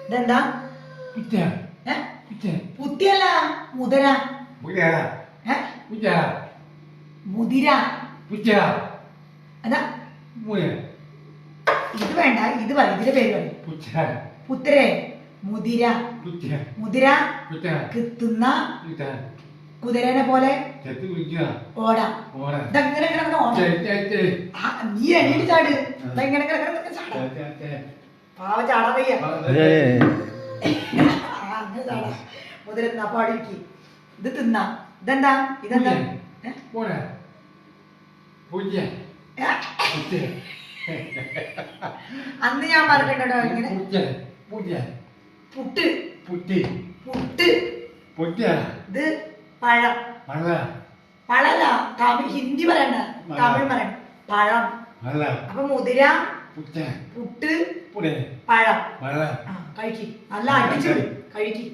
ഇതെന്താ? പുത്തിയല്ല, മുതിര. മുതിര. അതാ ഇത് വേണ്ട, ഇത് പറയും, ഇതിന്റെ പേര് പറയും. പുത്രേ, മുതിര. മുതിര കിത്തുന്ന കുതിരനെ പോലെ ഓടാ. ഇതെങ്ങനെ കിടക്കുന്ന ഓടാ. നീ എണീറ്റ് ചാട്. ഇതെങ്ങനെ കിടക്കുന്ന ചാടാ. പാവ ചാടാ വയ്യ. അങ്ങനെ ചാടാ. മുതിര തിന്നാ പാടിക്ക്. ഇത് തിന്നാ. ഇതെന്താ? ഇതെന്താ? അന്ന് ഞാൻ പറഞ്ഞിട്ടോ ഇങ്ങനെ പുട്ട്. ഇത് പഴം. പഴല്ല, തമിഴ്, ഹിന്ദി പറയണ്ട, തമിഴ് പറയണ്ട. പഴം. അപ്പൊ മുതിര, പുട്ട്, പഴം. കഴിക്ക്. നല്ല അടിച്ചു കഴിക്ക്.